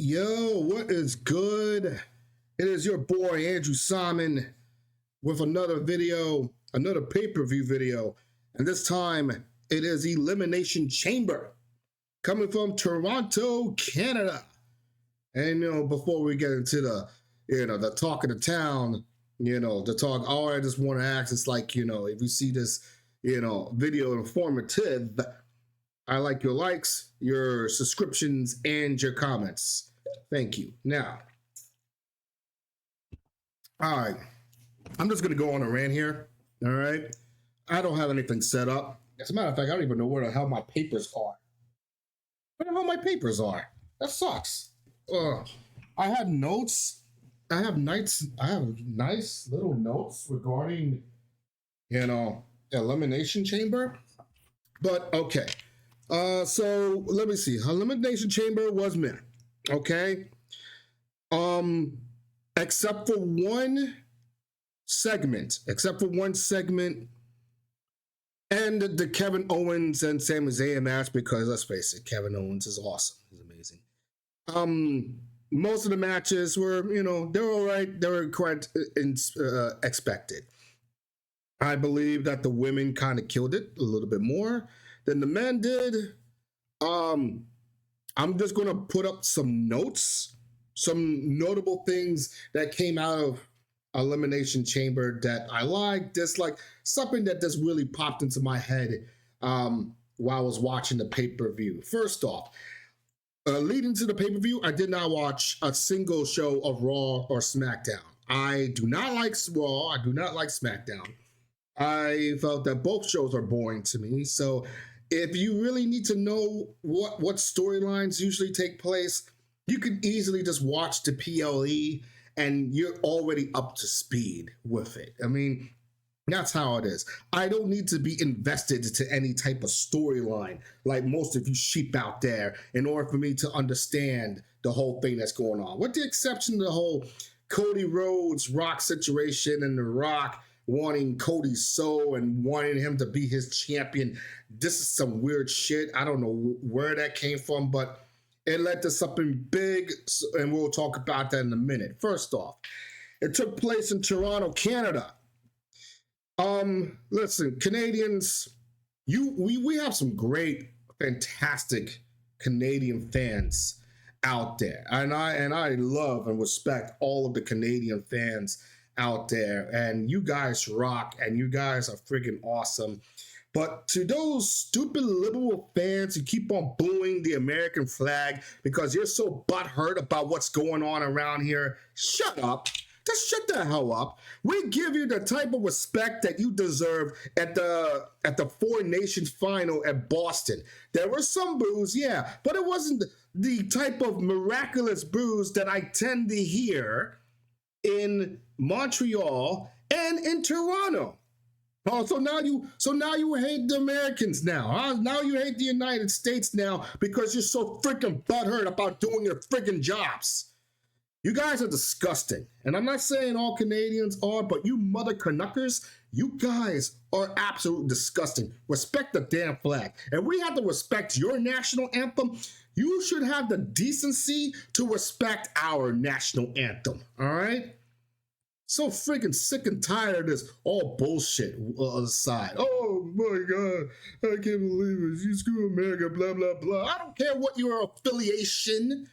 Yo, what is good? It is your boy Andrew Simon with another video, another pay-per-view video, and this time it is Elimination Chamber coming from Toronto, Canada. And before we get into the talk of the town, the talk, all I just want to ask is like, if you see this, video informative, I like your likes, your subscriptions, and your comments. Thank you. Now, all right, I'm just going to go on a rant here. All right. I don't have anything set up. As a matter of fact, I don't even know where the hell my papers are. Where the hell my papers are? That sucks. I had notes. I have nice little notes regarding, Elimination Chamber. But okay. So let me see. Elimination Chamber was meh. Okay. Except for one segment, and the Kevin Owens and Sami Zayn match, because let's face it, Kevin Owens is awesome. He's amazing. Most of the matches were, they're all right. They were quite expected. I believe that the women kind of killed it a little bit more than the men did. I'm just going to put up some notes, some notable things that came out of Elimination Chamber that I like, dislike, something that just really popped into my head while I was watching the pay-per-view. First off, leading to the pay-per-view, I did not watch a single show of Raw or SmackDown. I do not like Raw. I do not like SmackDown. I felt that both shows are boring to me. So if you really need to know what storylines usually take place, you could easily just watch the PLE and you're already up to speed with it. I mean, that's how it is. I don't need to be invested to any type of storyline like most of you sheep out there in order for me to understand the whole thing that's going on. With the exception of the whole Cody Rhodes Rock situation and The Rock wanting Cody's soul and wanting him to be his champion. This is some weird shit. I don't know where that came from, but it led to something big, and we'll talk about that in a minute. First off, it took place in Toronto, Canada. Listen, Canadians, we have some great, fantastic Canadian fans out there, and I love and respect all of the Canadian fans out there, and you guys rock, and you guys are freaking awesome. But to those stupid liberal fans who keep on booing the American flag because you're so butthurt about what's going on around here, shut up. Just shut the hell up. We give you the type of respect that you deserve at the Four Nations final at Boston. There were some boos, yeah, but it wasn't the type of miraculous boos that I tend to hear in Montreal and in Toronto. Oh, so now you hate the Americans now, huh? Now you hate the United States now because you're so freaking butthurt about doing your freaking jobs. You guys are disgusting. And I'm not saying all Canadians are, but you mother Canuckers, you guys are absolutely disgusting. Respect the damn flag. And we have to respect your national anthem. You should have the decency to respect our national anthem, all right? So freaking sick and tired of this all bullshit aside. Oh my God, I can't believe it. You screw America, blah, blah, blah. I don't care what your affiliation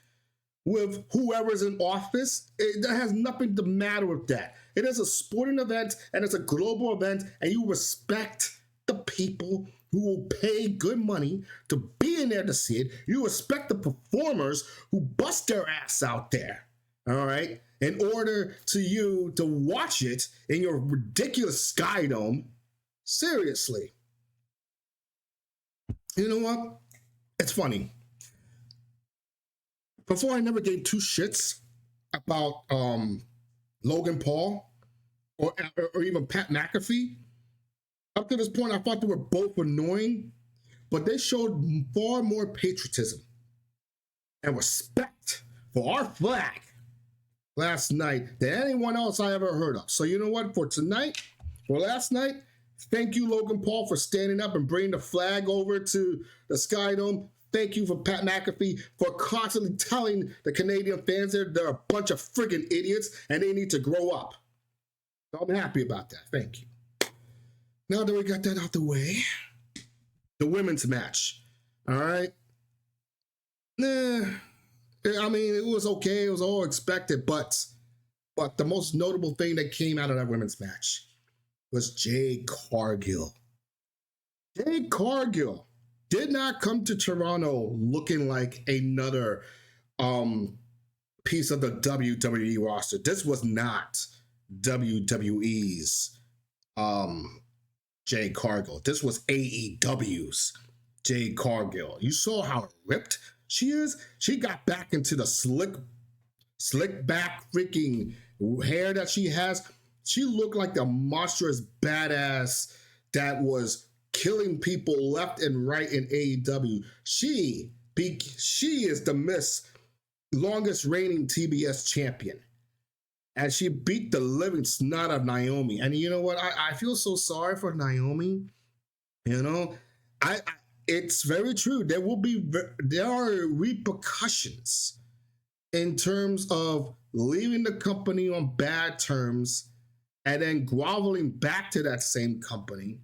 with whoever's in office. That has nothing to matter with that. It is a sporting event and it's a global event, and you respect the people who will pay good money to be in there to see it. You respect the performers who bust their ass out there, all right? In order to you to watch it in your ridiculous Sky Dome. Seriously. You know what? It's funny. Before, I never gave two shits about Logan Paul or even Pat McAfee. Up to this point, I thought they were both annoying, but they showed far more patriotism and respect for our flag last night than anyone else I ever heard of. So you know what? For last night, thank you, Logan Paul, for standing up and bringing the flag over to the Sky Dome. Thank you for Pat McAfee for constantly telling the Canadian fans they're a bunch of friggin' idiots and they need to grow up. So I'm happy about that. Thank you. Now that we got that out the way, the women's match. All right. I mean, it was okay. It was all expected, but the most notable thing that came out of that women's match was Jade Cargill. Jade Cargill did not come to Toronto looking like another piece of the WWE roster. This was not WWE's Jade Cargill. This was AEW's Jade Cargill. You saw how ripped she is. She got back into the slick back freaking hair that she has. She looked like the monstrous badass that was killing people left and right in AEW. She is the longest reigning TBS champion. And she beat the living snot of Naomi. And you know what? I feel so sorry for Naomi. You know, it's very true. There are repercussions in terms of leaving the company on bad terms and then groveling back to that same company,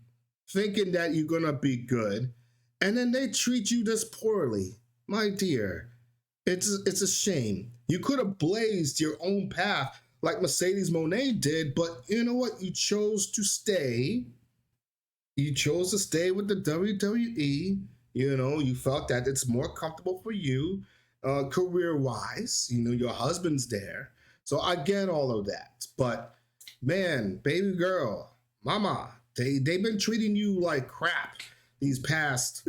thinking that you're gonna be good, and then they treat you this poorly. My dear, it's a shame. You could have blazed your own path like Mercedes Moné did, but you know what? You chose to stay. You chose to stay with the WWE. You know, you felt that it's more comfortable for you, career-wise. You know, your husband's there. So I get all of that. But, man, baby girl, mama, they've been treating you like crap this past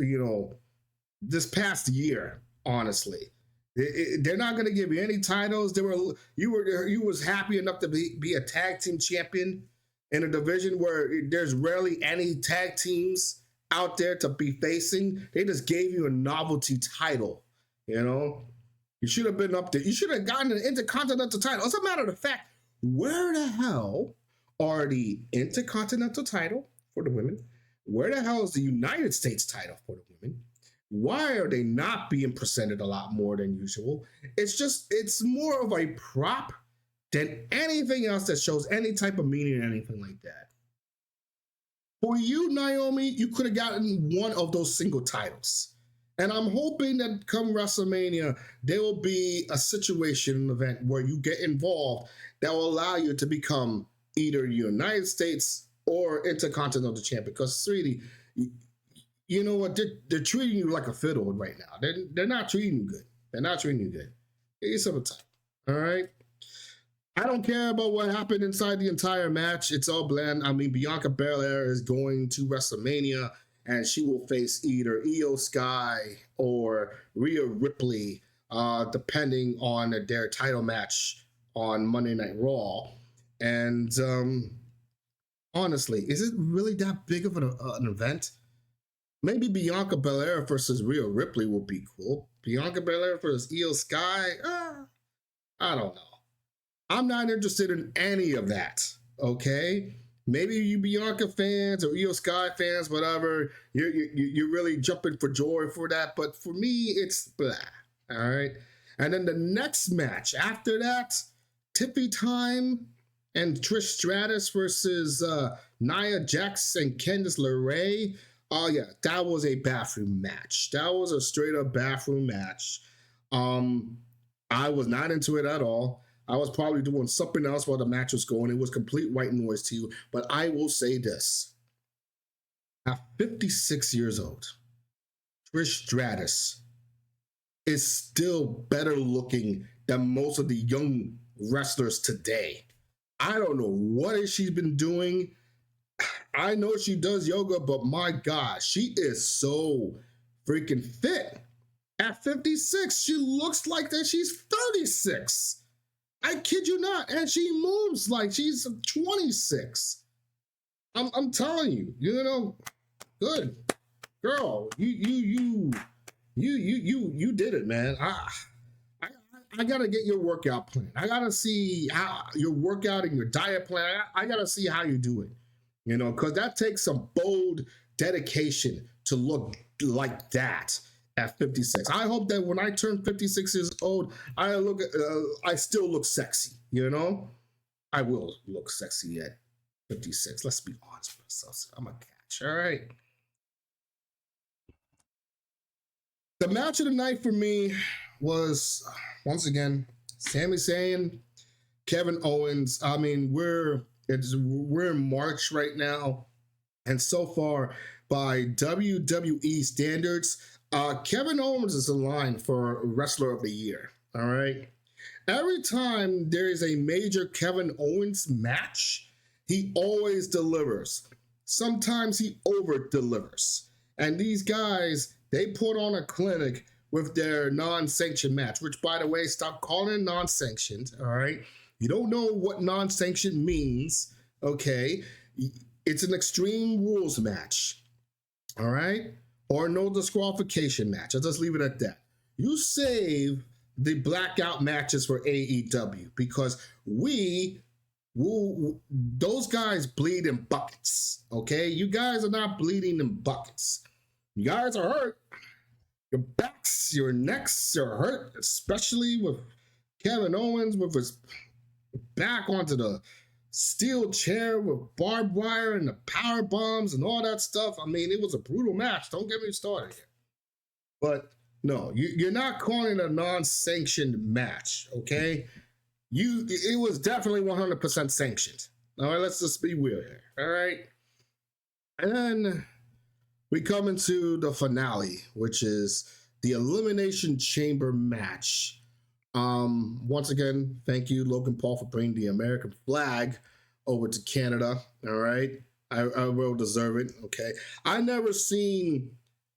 year, honestly. They're not going to give you any titles. You was happy enough to be a tag team champion in a division where there's rarely any tag teams out there to be facing. They just gave you a novelty title. You know, you should have been up there. You should have gotten an Intercontinental title. As a matter of fact, where the hell are the Intercontinental title for the women? Where the hell is the United States title for the women? Why are they not being presented a lot more than usual? It's more of a prop than anything else that shows any type of meaning or anything like that. For you, Naomi, you could have gotten one of those single titles. And I'm hoping that come WrestleMania, there will be a situation event where you get involved that will allow you to become either United States or Intercontinental champion. Because, sweetie, you know what? They're treating you like a fiddle right now. They're not treating you good. They're not treating you good. Get yourself a time. All right? I don't care about what happened inside the entire match. It's all bland. I mean, Bianca Belair is going to WrestleMania, and she will face either Io Sky or Rhea Ripley, depending on their title match on Monday Night Raw. And honestly, is it really that big of an event? Maybe Bianca Belair versus Rhea Ripley will be cool. Bianca Belair versus Io Sky? I don't know. I'm not interested in any of that, okay? Maybe you Bianca fans or Io Sky fans, whatever, you're really jumping for joy for that. But for me, it's blah, all right? And then the next match after that, Tiffy Time and Trish Stratus versus Nia Jax and Candice LeRae. Oh, yeah, that was a bathroom match. That was a straight-up bathroom match. I was not into it at all. I was probably doing something else while the match was going. It was complete white noise to you. But I will say this. At 56 years old, Trish Stratus is still better looking than most of the young wrestlers today. I don't know what she's been doing. I know she does yoga, but my God, she is so freaking fit. At 56, she looks like that she's 36. I kid you not. And she moves like she's 26. I'm telling you, you know, good girl. You did it, man. I gotta get your workout plan. I gotta see how your workout and your diet plan. I gotta see how you do it. You know, because that takes some bold dedication to look like that at 56. I hope that when I turn 56 years old, I still look sexy. You know, I will look sexy at 56. Let's be honest with ourselves. I'm a catch. All right. The match of the night for me was once again Sami Zayn, Kevin Owens. I mean, we're in March right now, and so far, by WWE standards, Kevin Owens is in line for Wrestler of the Year. All right. Every time there is a major Kevin Owens match, he always delivers. Sometimes he over delivers. And these guys, they put on a clinic with their non-sanctioned match, which, by the way, stop calling it non-sanctioned, all right? You don't know what non-sanctioned means, okay? It's an Extreme Rules match, all right? Or no disqualification match. I'll just leave it at that. You save the blackout matches for AEW because those guys bleed in buckets, okay? You guys are not bleeding in buckets. You guys are hurt. Your backs, your necks are hurt, especially with Kevin Owens with his back onto the steel chair with barbed wire and the power bombs and all that stuff. I mean, it was a brutal match. Don't get me started here. But no, you're not calling it a non-sanctioned match, okay? It was definitely 100% sanctioned. All right, let's just be real here. All right, and then we come into the finale, which is the Elimination Chamber match. Once again, thank you, Logan Paul, for bringing the American flag over to Canada. All right, I will deserve it. Okay, I never seen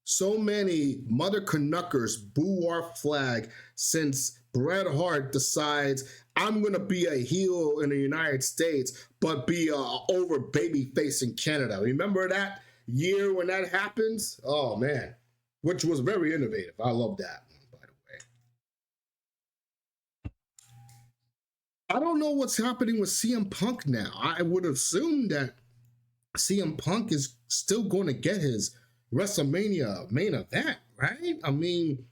so many mother Canuckers boo our flag since Bret Hart decides I'm gonna be a heel in the United States, but be a over baby face in Canada. Remember that year when that happens? Oh man, which was very innovative. I love that, by the way. I don't know what's happening with CM Punk now. I would assume that CM Punk is still going to get his WrestleMania main event, right? I mean,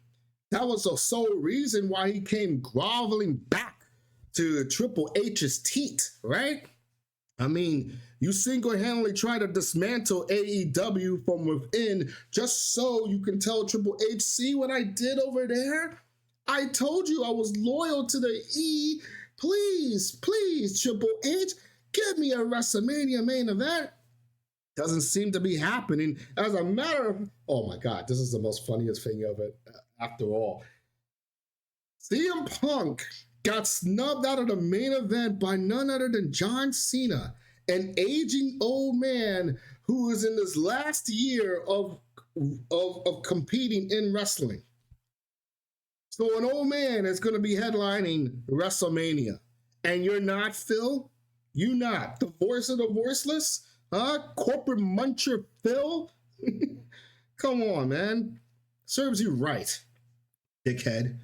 that was the sole reason why he came groveling back to Triple H's teeth, right? I mean, you single-handedly try to dismantle AEW from within just so you can tell Triple H, see what I did over there? I told you I was loyal to the E. Please, please, Triple H, give me a WrestleMania main event. Doesn't seem to be happening. As a matter of, oh my God, this is the most funniest thing of it after all. CM Punk got snubbed out of the main event by none other than John Cena, an aging old man who is in his last year of competing in wrestling. So an old man is going to be headlining WrestleMania. And you're not, Phil? You not. The voice of the voiceless? Huh? Corporate muncher Phil? Come on, man. Serves you right, dickhead.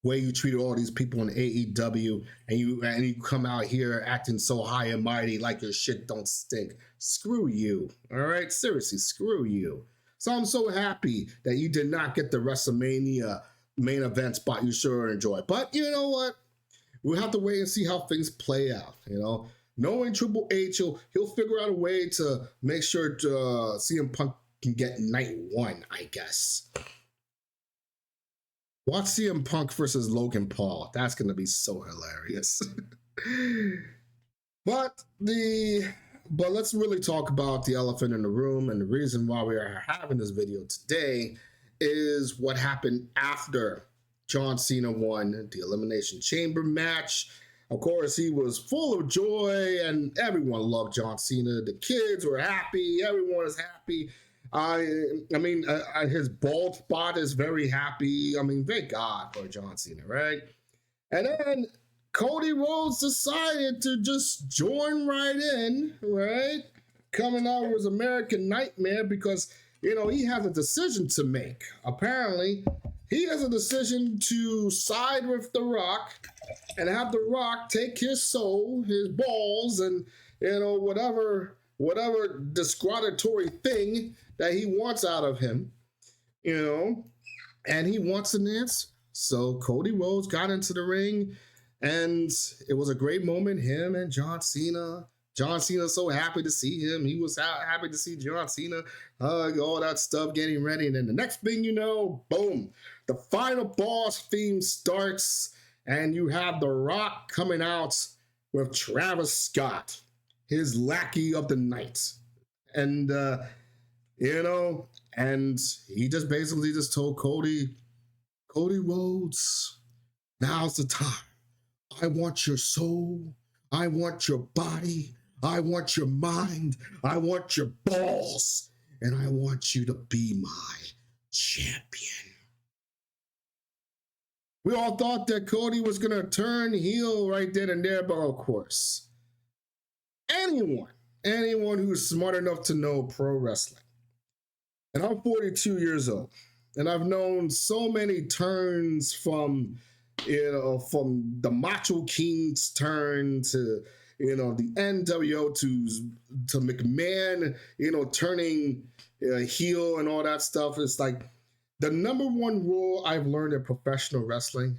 Way you treated all these people in AEW and you come out here acting so high and mighty like your shit don't stink. Screw you. All right? Seriously, screw you. So I'm so happy that you did not get the WrestleMania main event spot you sure enjoy. But you know what? We'll have to wait and see how things play out, you know? Knowing Triple H, he'll figure out a way to make sure CM Punk can get night one, I guess. Watch CM Punk versus Logan Paul. That's going to be so hilarious. But let's really talk about the elephant in the room, and the reason why we are having this video today is what happened after John Cena won the Elimination Chamber match. Of course, he was full of joy, and everyone loved John Cena. The kids were happy. Everyone is happy. His bald spot is very happy. I mean, thank God for John Cena, right? And then Cody Rhodes decided to just join right in, right? Coming out with his American Nightmare because, you know, he has a decision to make. Apparently, he has a decision to side with The Rock and have The Rock take his soul, his balls, and, you know, whatever discriminatory thing that he wants out of him, you know. and he wants an answer. So Cody Rhodes got into the ring, and it was a great moment. Him and John Cena. John Cena so happy to see him. He was happy to see John Cena. All that stuff, getting ready. And then the next thing you know, boom, the final boss theme starts, and you have The Rock coming out with Travis Scott, his lackey of the night. And and he just basically just told Cody Rhodes, now's the time. I want your soul. I want your body. I want your mind. I want your balls. And I want you to be my champion. We all thought that Cody was going to turn heel right then and there, but of course, anyone who's smart enough to know pro wrestling, and I'm 42 years old, and I've known so many turns from from the Macho King's turn to the NWO to McMahon, turning heel and all that stuff. It's like the number one rule I've learned in professional wrestling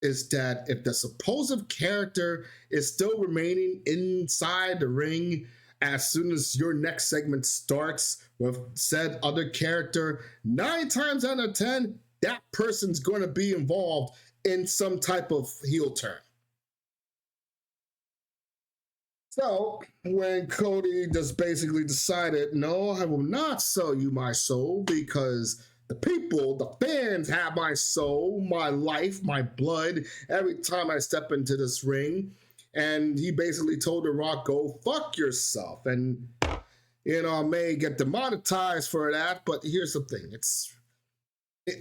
is that if the supposed character is still remaining inside the ring as soon as your next segment starts with said other character, 9 times out of 10, that person's going to be involved in some type of heel turn. So when Cody just basically decided, no, I will not sell you my soul because the people, the fans have my soul, my life, my blood every time I step into this ring. And he basically told The Rock, go fuck yourself. And, I may get demonetized for that, but here's the thing.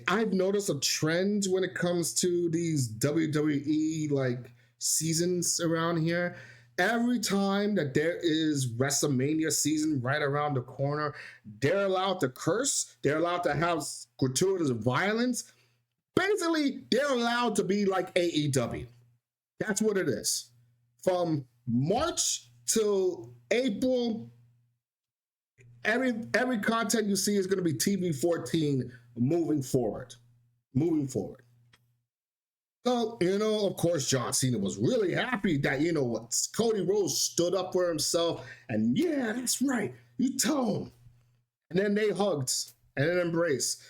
I've noticed a trend when it comes to these WWE seasons around here. Every time that there is WrestleMania season right around the corner, they're allowed to curse. They're allowed to have gratuitous violence. Basically, they're allowed to be like AEW. That's what it is. From March till April, every content you see is going to be TV-14 moving forward. So, of course, John Cena was really happy that, Cody Rhodes stood up for himself. And yeah, that's right. You tell him. And then they hugged and an embrace.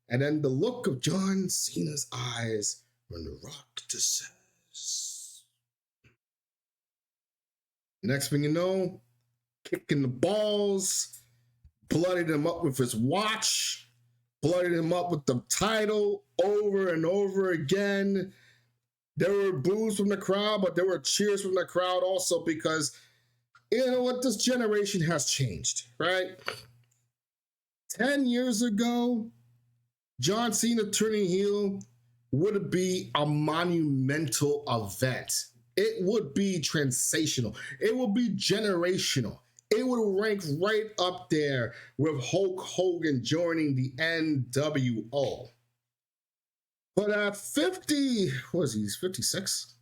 And then the look of John Cena's eyes when The Rock just says. Next thing you know, kicking the balls, bloodied him up with his watch, bloodied him up with the title over and over again. There were boos from the crowd, but there were cheers from the crowd also because, this generation has changed, right? 10 years ago, John Cena turning heel would be a monumental event. It would be sensational. It would be generational. It would rank right up there with Hulk Hogan joining the NWO. But at 50, what is he? He's 56?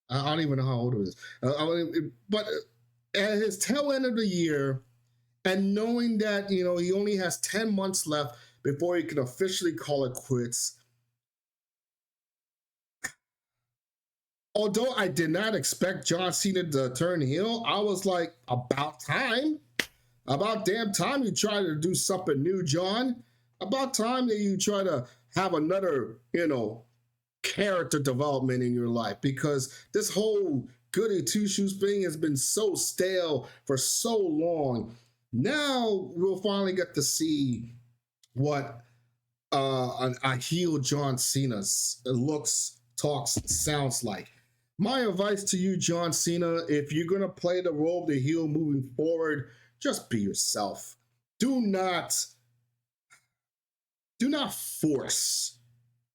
I don't even know how old he is. But at his tail end of the year, and knowing that, he only has 10 months left before he can officially call it quits. Although I did not expect John Cena to turn heel, I was like, about time. About damn time you try to do something new, John. About time that you try to have another, character development in your life, because this whole goody two-shoes thing has been so stale for so long. Now we'll finally get to see what a heel John Cena looks, talks, sounds like. My advice to you, John Cena, if you're going to play the role of the heel moving forward, just be yourself. Do not force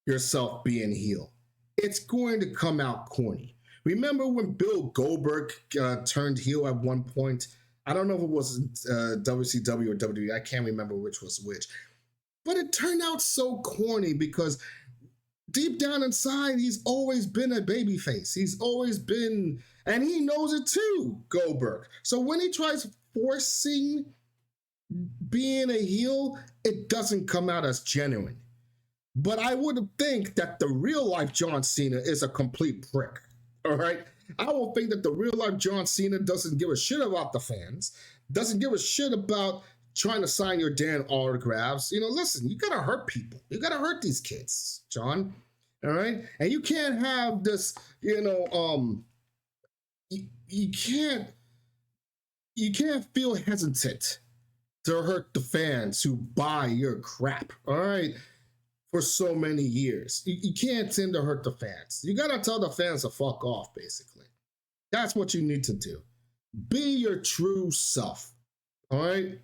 yourself being heel. It's going to come out corny. Remember when Bill Goldberg turned heel at one point? I don't know if it was WCW or WWE. I can't remember which was which. But it turned out so corny because deep down inside, he's always been a babyface. He's always been, and he knows it too, Goldberg. So when he tries forcing being a heel, it doesn't come out as genuine. But I would think that the real life John Cena is a complete prick. All right. I will think that the real life John Cena doesn't give a shit about the fans, doesn't give a shit about trying to sign your damn autographs. Listen, you gotta hurt people. You gotta hurt these kids, John. All right. And you can't have this, you can't feel hesitant to hurt the fans who buy your crap. All right. For so many years. You can't tend to hurt the fans. You gotta tell the fans to fuck off, basically. That's what you need to do. Be your true self. All right.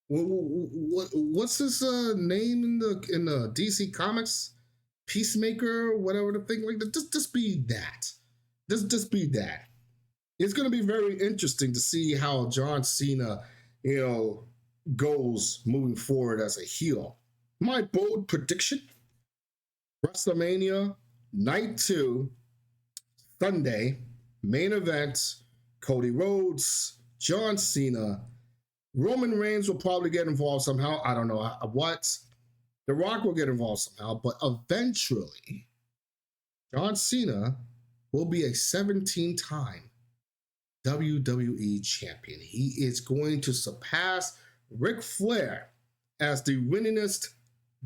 What's his name in the DC Comics? Peacemaker, whatever the thing like that. Just be that. Just be that. It's gonna be very interesting to see how John Cena, goes moving forward as a heel. My bold prediction: WrestleMania Night 2, Sunday, main event, Cody Rhodes, John Cena. Roman Reigns will probably get involved somehow. I don't know what. The Rock will get involved somehow, but eventually, John Cena will be a 17-time WWE champion. He is going to surpass Ric Flair as the winningest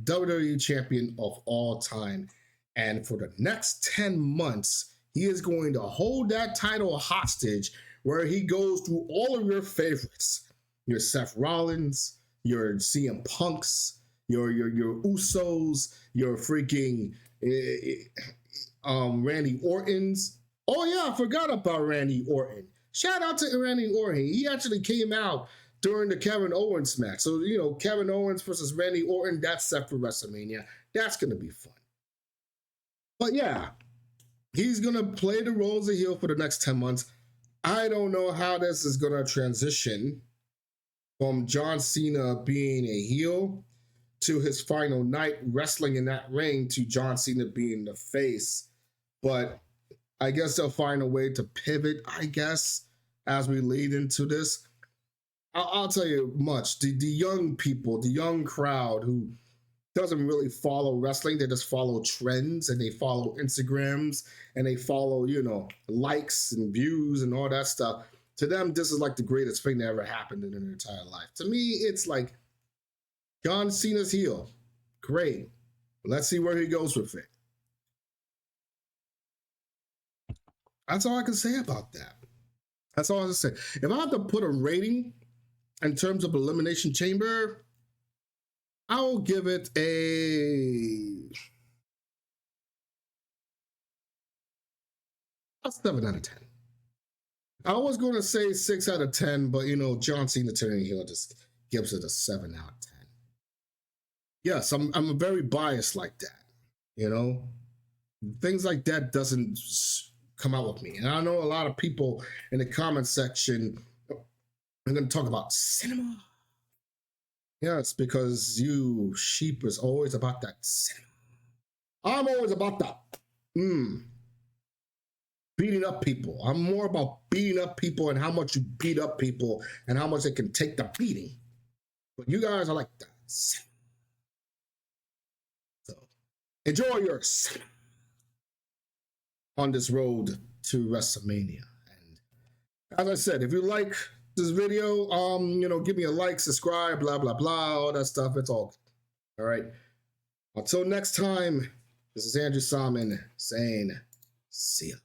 WWE champion of all time. And for the next 10 months, he is going to hold that title hostage where he goes through all of your favorites. Your Seth Rollins, your CM Punks, your Usos, your freaking Randy Orton's. Oh yeah, I forgot about Randy Orton. Shout out to Randy Orton. He actually came out during the Kevin Owens match. So, Kevin Owens versus Randy Orton, that's set for WrestleMania. That's going to be fun. But yeah, he's going to play the role as a heel for the next 10 months. I don't know how this is going to transition from John Cena being a heel to his final night wrestling in that ring to John Cena being the face. But I guess they'll find a way to pivot, I guess, as we lead into this. I'll tell you much. The young people, the young crowd who doesn't really follow wrestling, they just follow trends and they follow Instagrams and they follow, likes and views and all that stuff. To them, this is like the greatest thing that ever happened in their entire life. To me, it's like John Cena's heel. Great. Let's see where he goes with it. That's all I can say about that. That's all I can say. If I have to put a rating in terms of Elimination Chamber, I will give it a 7 out of 10. I was going to say 6 out of 10, but John Cena turning heel just gives it a 7 out of 10. Yes, I'm very biased like that. Things like that doesn't come out with me. And I know a lot of people in the comment section are going to talk about cinema. Yes, because you sheep is always about that cinema. I'm always about that beating up people. I'm more about beating up people and how much you beat up people and how much they can take the beating. But you guys are like that. So enjoy your cinema on this road to WrestleMania. And as I said, if you like this video, give me a like, subscribe, blah, blah, blah, all that stuff. It's all good. All right. Until next time, this is Andrew Salmon saying, see ya.